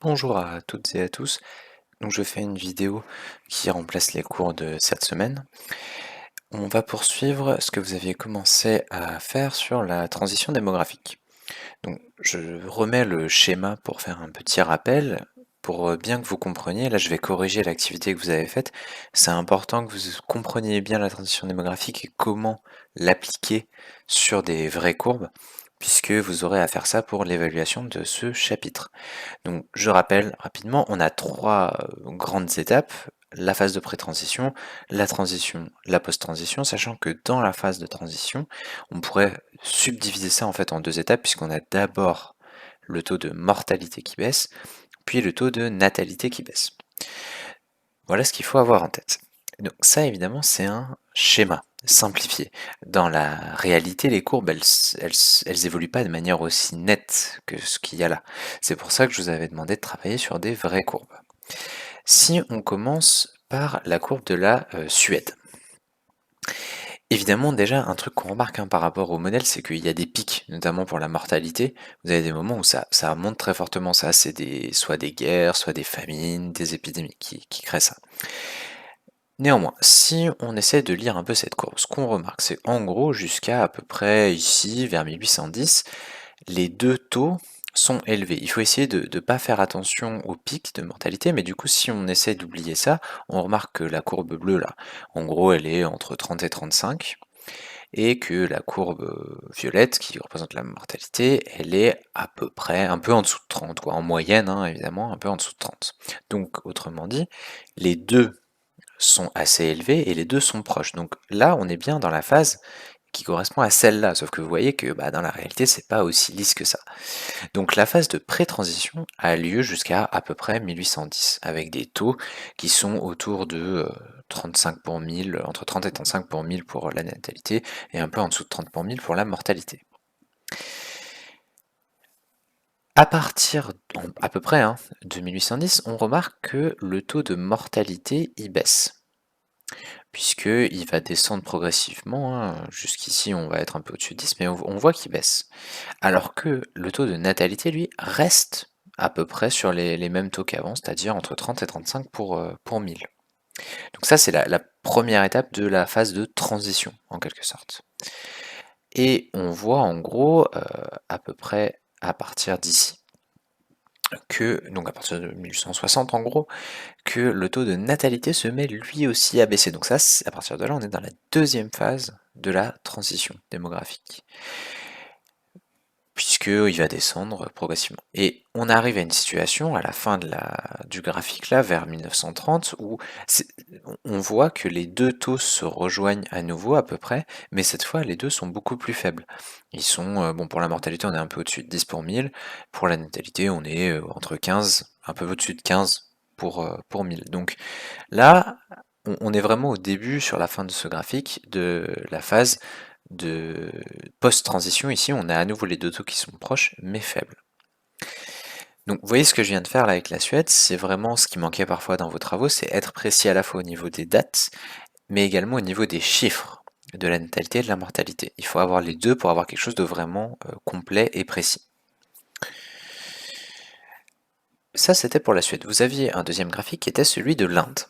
Bonjour à toutes et à tous. Donc je fais une vidéo qui remplace les cours de cette semaine. On va poursuivre ce que vous aviez commencé à faire sur la transition démographique. Donc je remets le schéma pour faire un petit rappel. Pour bien que vous compreniez, là je vais corriger l'activité que vous avez faite. C'est important que vous compreniez bien la transition démographique et comment l'appliquer sur des vraies courbes, puisque vous aurez à faire ça pour l'évaluation de ce chapitre. Donc je rappelle rapidement, on a trois grandes étapes, la phase de pré-transition, la transition, la post-transition, sachant que dans la phase de transition, on pourrait subdiviser ça en fait en deux étapes, puisqu'on a d'abord le taux de mortalité qui baisse, puis le taux de natalité qui baisse. Voilà ce qu'il faut avoir en tête. Donc ça évidemment c'est un schéma simplifié. Dans la réalité, les courbes, elles évoluent pas de manière aussi nette que ce qu'il y a là. C'est pour ça que je vous avais demandé de travailler sur des vraies courbes. Si on commence par la courbe de la Suède. Évidemment, déjà, un truc qu'on remarque par rapport au modèle, c'est qu'il y a des pics, notamment pour la mortalité. Vous avez des moments où ça monte très fortement. Ça, c'est soit des guerres, soit des famines, des épidémies qui créent ça. Néanmoins, si on essaie de lire un peu cette courbe, ce qu'on remarque, c'est en gros jusqu'à à peu près ici, vers 1810, les deux taux sont élevés. Il faut essayer de ne pas faire attention au pic de mortalité, mais du coup, si on essaie d'oublier ça, on remarque que la courbe bleue, là, en gros, elle est entre 30 et 35, et que la courbe violette, qui représente la mortalité, elle est à peu près un peu en dessous de 30, quoi, en moyenne, hein, évidemment, un peu en dessous de 30. Donc, autrement dit, les deux sont assez élevés et les deux sont proches. Donc là, on est bien dans la phase qui correspond à celle-là, sauf que vous voyez que dans la réalité, c'est pas aussi lisse que ça. Donc la phase de pré-transition a lieu jusqu'à à peu près 1810, avec des taux qui sont autour de 35 pour 1000, entre 30 et 35 pour 1000 pour la natalité, et un peu en dessous de 30 pour 1000 pour la mortalité. À partir, à peu près, de 1810, on remarque que le taux de mortalité y baisse, puisqu'il va descendre progressivement, jusqu'ici on va être un peu au-dessus de 10, mais on voit qu'il baisse. Alors que le taux de natalité, lui, reste à peu près sur les mêmes taux qu'avant, c'est-à-dire entre 30 et 35 pour 1000. Donc ça, c'est la première étape de la phase de transition, en quelque sorte. Et on voit en gros, à peu près à partir d'ici, donc à partir de 1860 en gros, que le taux de natalité se met lui aussi à baisser. Donc ça, à partir de là, on est dans la deuxième phase de la transition démographique, puisqu'il va descendre progressivement. Et on arrive à une situation, à la fin du graphique là, vers 1930, où on voit que les deux taux se rejoignent à nouveau à peu près, mais cette fois, les deux sont beaucoup plus faibles. Ils sont, bon, pour la mortalité, on est un peu au-dessus de 10 pour 1000, pour la natalité, on est entre 15, un peu au-dessus de 15 pour 1000. Donc là, on est vraiment au début, sur la fin de ce graphique, de la phase de post-transition. Ici, on a à nouveau les deux taux qui sont proches, mais faibles. Donc, vous voyez ce que je viens de faire là avec la Suède, c'est vraiment ce qui manquait parfois dans vos travaux, c'est être précis à la fois au niveau des dates, mais également au niveau des chiffres de la natalité et de la mortalité. Il faut avoir les deux pour avoir quelque chose de vraiment complet et précis. Ça, c'était pour la Suède. Vous aviez un deuxième graphique qui était celui de l'Inde.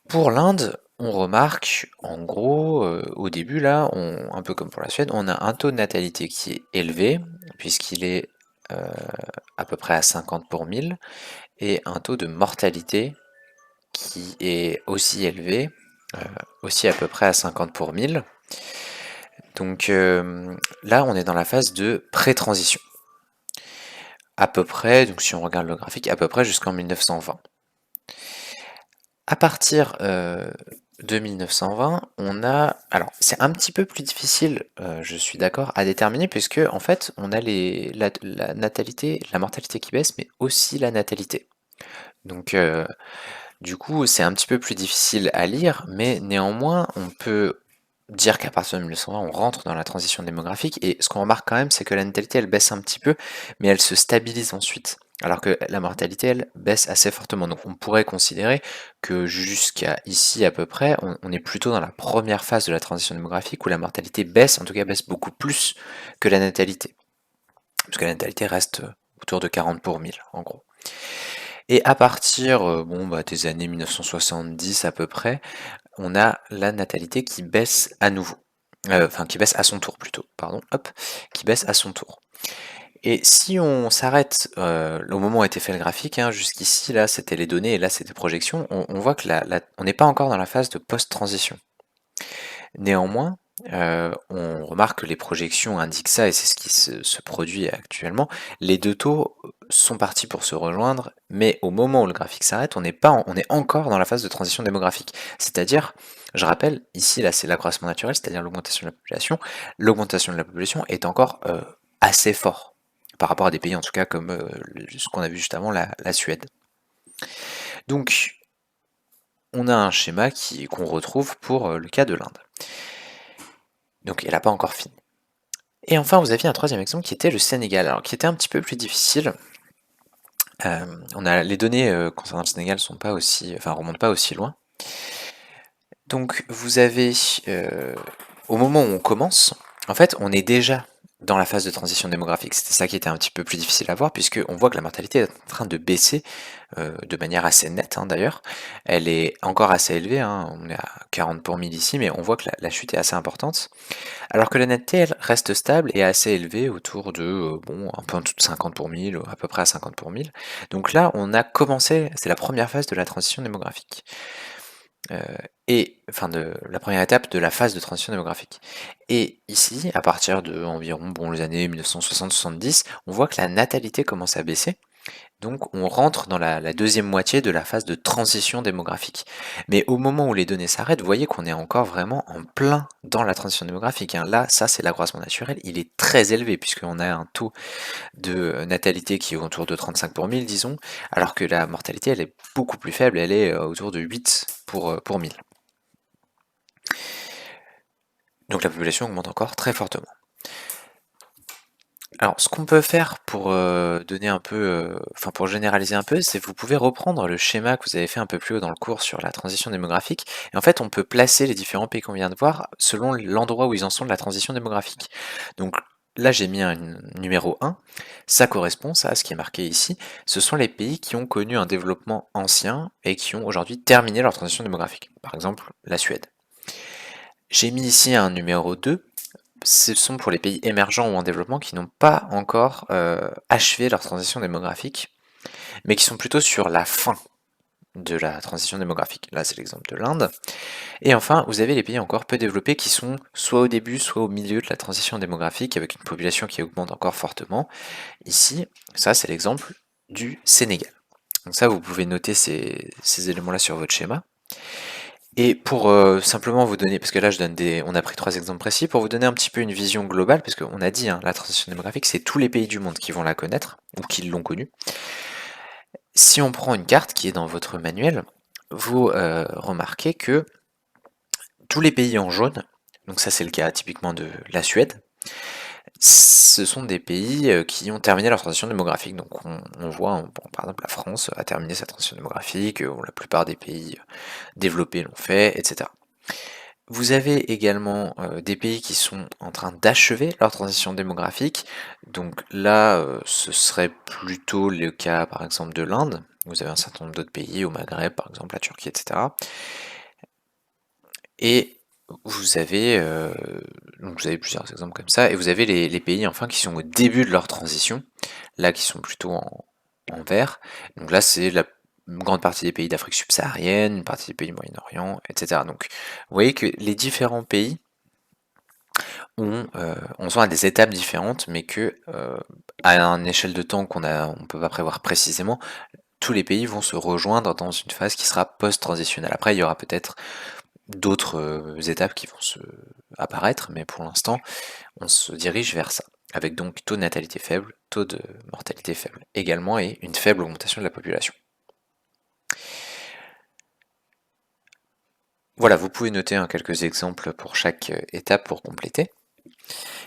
Pour l'Inde, on remarque, en gros, au début là, un peu comme pour la Suède, on a un taux de natalité qui est élevé, puisqu'il est à peu près à 50 pour 1000, et un taux de mortalité qui est aussi élevé, aussi à peu près à 50 pour 1000. Donc là, on est dans la phase de pré-transition. À peu près, donc si on regarde le graphique, à peu près jusqu'en 1920. À partir de 1920, on a... Alors, c'est un petit peu plus difficile, je suis d'accord, à déterminer, puisque en fait, on a la natalité, la mortalité qui baisse, mais aussi la natalité. Donc, du coup, c'est un petit peu plus difficile à lire, mais néanmoins, on peut dire qu'à partir de 1920, on rentre dans la transition démographique, et ce qu'on remarque quand même, c'est que la natalité, elle baisse un petit peu, mais elle se stabilise ensuite, alors que la mortalité, elle, baisse assez fortement. Donc on pourrait considérer que jusqu'à ici à peu près, on est plutôt dans la première phase de la transition démographique, où la mortalité baisse, en tout cas baisse beaucoup plus que la natalité, parce que la natalité reste autour de 40 pour 1000 en gros. Et à partir des années 1970 à peu près, on a la natalité qui baisse à nouveau. Enfin, qui baisse à son tour plutôt, pardon, hop, qui baisse à son tour. Et si on s'arrête au moment où a été fait le graphique, hein, jusqu'ici, là, c'était les données et là, c'était projections, on voit que on n'est pas encore dans la phase de post-transition. Néanmoins, on remarque que les projections indiquent ça, et c'est ce qui se produit actuellement. Les deux taux sont partis pour se rejoindre, mais au moment où le graphique s'arrête, on est encore dans la phase de transition démographique. C'est-à-dire, je rappelle, ici, là, c'est l'accroissement naturel, c'est-à-dire l'augmentation de la population. L'augmentation de la population est encore assez fort, par rapport à des pays, en tout cas, comme ce qu'on a vu juste avant, la Suède. Donc, on a un schéma qu'on retrouve pour le cas de l'Inde. Donc elle n'a pas encore fini. Et enfin, vous aviez un troisième exemple qui était le Sénégal, alors qui était un petit peu plus difficile. Les données concernant le Sénégal remontent pas aussi loin. Donc vous avez, au moment où on commence, en fait, on est déjà dans la phase de transition démographique. C'était ça qui était un petit peu plus difficile à voir, puisqu'on voit que la mortalité est en train de baisser de manière assez nette, hein, d'ailleurs. Elle est encore assez élevée, hein, on est à 40 pour 1000 ici, mais on voit que la chute est assez importante. Alors que la netteté, elle, reste stable et assez élevée, autour de, un peu en dessous de 50 pour 1000, à peu près à 50 pour 1000. Donc là, on a commencé, c'est la première phase de la transition démographique. De la première étape de la phase de transition démographique. Et ici, à partir de environ les années 1960-70, on voit que la natalité commence à baisser. Donc on rentre dans la deuxième moitié de la phase de transition démographique. Mais au moment où les données s'arrêtent, vous voyez qu'on est encore vraiment en plein dans la transition démographique, hein. Là, ça c'est l'accroissement naturel, il est très élevé puisqu'on a un taux de natalité qui est autour de 35 pour 1000, disons, alors que la mortalité elle est beaucoup plus faible, elle est autour de 8 pour 1000. Donc la population augmente encore très fortement. Alors, ce qu'on peut faire pour donner un peu, pour généraliser un peu, c'est que vous pouvez reprendre le schéma que vous avez fait un peu plus haut dans le cours sur la transition démographique. Et en fait, on peut placer les différents pays qu'on vient de voir selon l'endroit où ils en sont de la transition démographique. Donc là, j'ai mis un numéro 1. Ça correspond, ça, à ce qui est marqué ici. Ce sont les pays qui ont connu un développement ancien et qui ont aujourd'hui terminé leur transition démographique. Par exemple, la Suède. J'ai mis ici un numéro 2. Ce sont pour les pays émergents ou en développement qui n'ont pas encore achevé leur transition démographique, mais qui sont plutôt sur la fin de la transition démographique. Là, c'est l'exemple de l'Inde. Et enfin, vous avez les pays encore peu développés qui sont soit au début, soit au milieu de la transition démographique, avec une population qui augmente encore fortement. Ici, ça, c'est l'exemple du Sénégal. Donc ça, vous pouvez noter ces éléments-là sur votre schéma. Et pour simplement vous donner, parce que là on a pris 3 exemples précis, pour vous donner un petit peu une vision globale, parce qu'on a dit, hein, la transition démographique, c'est tous les pays du monde qui vont la connaître, ou qui l'ont connue. Si on prend une carte qui est dans votre manuel, vous remarquez que tous les pays en jaune, donc ça c'est le cas typiquement de la Suède, ce sont des pays qui ont terminé leur transition démographique. Donc on voit, par exemple, la France a terminé sa transition démographique, la plupart des pays développés l'ont fait, etc. Vous avez également des pays qui sont en train d'achever leur transition démographique. Donc là, ce serait plutôt le cas, par exemple, de l'Inde. Vous avez un certain nombre d'autres pays, au Maghreb, par exemple, la Turquie, etc. Et vous avez plusieurs exemples comme ça, et vous avez les pays enfin qui sont au début de leur transition, là qui sont plutôt en vert. Donc là c'est une grande partie des pays d'Afrique subsaharienne, une partie des pays du Moyen-Orient, etc. Donc vous voyez que les différents pays on sont à des étapes différentes, mais que à une échelle de temps on peut pas prévoir précisément, tous les pays vont se rejoindre dans une phase qui sera post-transitionnelle. Après, il y aura peut-être d'autres étapes qui vont apparaître, mais pour l'instant, on se dirige vers ça, avec donc taux de natalité faible, taux de mortalité faible également, et une faible augmentation de la population. Voilà, vous pouvez noter quelques exemples pour chaque étape pour compléter.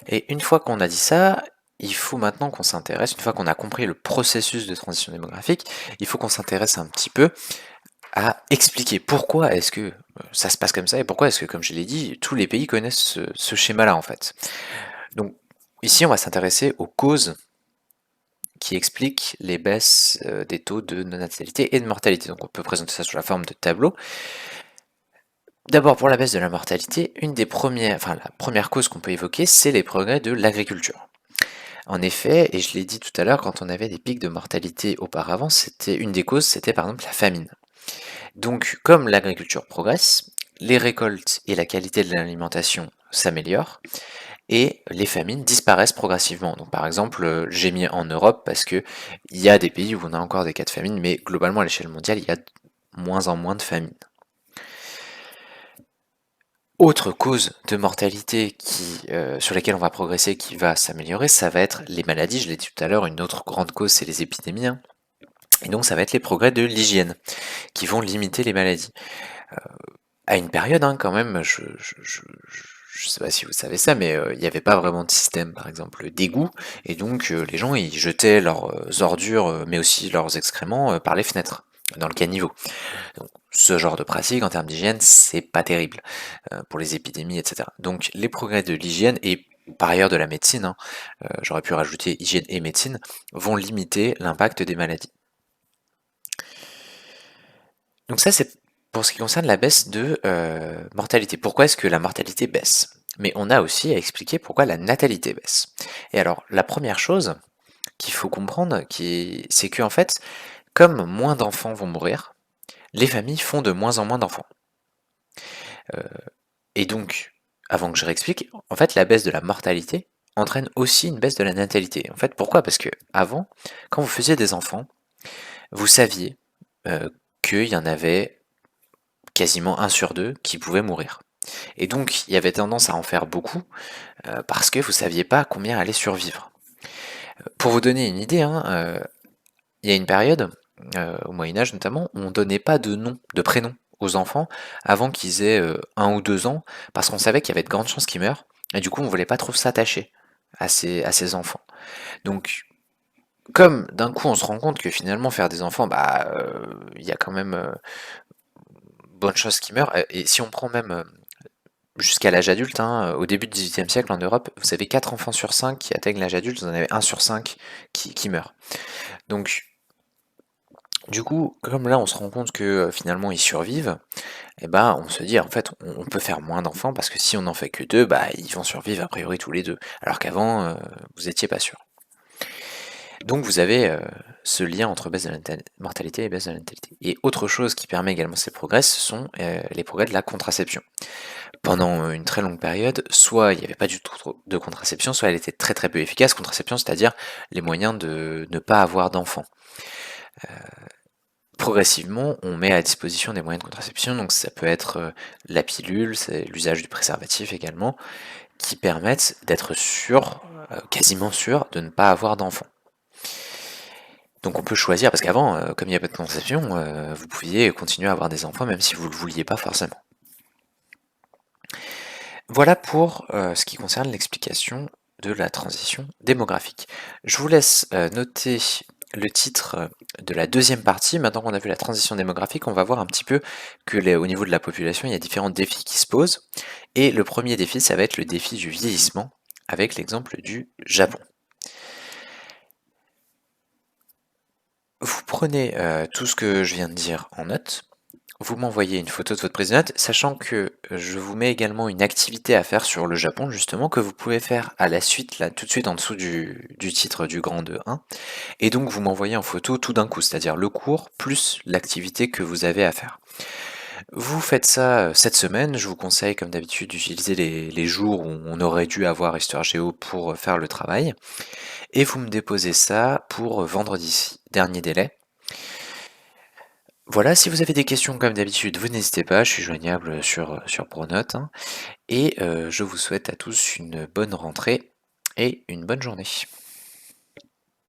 Et une fois qu'on a dit ça, il faut maintenant qu'on s'intéresse, une fois qu'on a compris le processus de transition démographique, il faut qu'on s'intéresse un petit peu à expliquer pourquoi est-ce que ça se passe comme ça et pourquoi est-ce que, comme je l'ai dit, tous les pays connaissent ce schéma-là en fait. Donc ici, on va s'intéresser aux causes qui explique les baisses des taux de natalité et de mortalité. Donc on peut présenter ça sous la forme de tableau. D'abord pour la baisse de la mortalité, la première cause qu'on peut évoquer, c'est les progrès de l'agriculture. En effet, et je l'ai dit tout à l'heure, quand on avait des pics de mortalité auparavant, une des causes, c'était par exemple la famine. Donc, comme l'agriculture progresse, les récoltes et la qualité de l'alimentation s'améliorent, et les famines disparaissent progressivement. Donc, par exemple, j'ai mis en Europe parce que il y a des pays où on a encore des cas de famine, mais globalement à l'échelle mondiale, il y a moins en moins de famines. Autre cause de mortalité sur laquelle on va progresser, qui va s'améliorer, ça va être les maladies. Je l'ai dit tout à l'heure, une autre grande cause, c'est les épidémies, hein. Et donc ça va être les progrès de l'hygiène, qui vont limiter les maladies. À une période, hein, quand même, je sais pas si vous savez ça, mais il n'y avait pas vraiment de système, par exemple, d'égout, et donc les gens, ils jetaient leurs ordures, mais aussi leurs excréments, par les fenêtres, dans le caniveau. Donc, ce genre de pratique, en termes d'hygiène, c'est pas terrible pour les épidémies, etc. Donc, les progrès de l'hygiène et par ailleurs de la médecine, hein, j'aurais pu rajouter hygiène et médecine, vont limiter l'impact des maladies. Donc ça, c'est pour ce qui concerne la baisse de mortalité. Pourquoi est-ce que la mortalité baisse? Mais on a aussi à expliquer pourquoi la natalité baisse. Et alors, la première chose qu'il faut comprendre, c'est que en fait, comme moins d'enfants vont mourir, les familles font de moins en moins d'enfants. Et donc, avant que je réexplique, en fait, la baisse de la mortalité entraîne aussi une baisse de la natalité. En fait, pourquoi? Parce que avant, quand vous faisiez des enfants, vous saviez qu'il y en avait quasiment 1 sur 2 qui pouvaient mourir. Et donc, il y avait tendance à en faire beaucoup, parce que vous saviez pas combien allaient survivre. Pour vous donner une idée, hein, il y a une période, au Moyen-Âge notamment, où on donnait pas de nom, de prénom aux enfants avant qu'ils aient 1 ou 2 ans, parce qu'on savait qu'il y avait de grandes chances qu'ils meurent, et du coup on voulait pas trop s'attacher à ces enfants. Donc, comme d'un coup on se rend compte que finalement faire des enfants, bah, il y a quand même bonne chance qu'ils meurent, et si on prend même jusqu'à l'âge adulte, hein, au début du XVIIIe siècle en Europe, vous avez 4 enfants sur 5 qui atteignent l'âge adulte, vous en avez 1 sur 5 qui meurt. Donc, du coup, comme là on se rend compte que finalement ils survivent, et ben on se dit en fait on peut faire moins d'enfants parce que si on n'en fait que 2, bah ils vont survivre a priori tous les deux. Alors qu'avant vous étiez pas sûr. Donc vous avez ce lien entre baisse de la mortalité et baisse de la natalité. Et autre chose qui permet également ces progrès, ce sont les progrès de la contraception. Pendant une très longue période, soit il n'y avait pas du tout de contraception, soit elle était très très peu efficace. Contraception, c'est-à-dire les moyens de ne pas avoir d'enfants. Progressivement, on met à disposition des moyens de contraception, donc ça peut être la pilule, c'est l'usage du préservatif également, qui permettent d'être sûr, quasiment sûr, de ne pas avoir d'enfants. Donc on peut choisir, parce qu'avant, comme il n'y a pas de contraception, vous pouviez continuer à avoir des enfants même si vous ne le vouliez pas forcément. Voilà pour ce qui concerne l'explication de la transition démographique. Je vous laisse noter le titre de la deuxième partie. Maintenant qu'on a vu la transition démographique, on va voir un petit peu que au niveau de la population, il y a différents défis qui se posent. Et le premier défi, ça va être le défi du vieillissement, avec l'exemple du Japon. Vous prenez tout ce que je viens de dire en note, vous m'envoyez une photo de votre prise de notes, sachant que je vous mets également une activité à faire sur le Japon, justement, que vous pouvez faire à la suite, là, tout de suite en dessous du titre du grand 2.1, et donc vous m'envoyez en photo tout d'un coup, c'est-à-dire le cours plus l'activité que vous avez à faire. Vous faites ça cette semaine, je vous conseille comme d'habitude d'utiliser les jours où on aurait dû avoir Histoire Géo pour faire le travail, et vous me déposez ça pour vendredi, dernier délai. Voilà, si vous avez des questions comme d'habitude, vous n'hésitez pas, je suis joignable sur Pronote, hein, et je vous souhaite à tous une bonne rentrée et une bonne journée.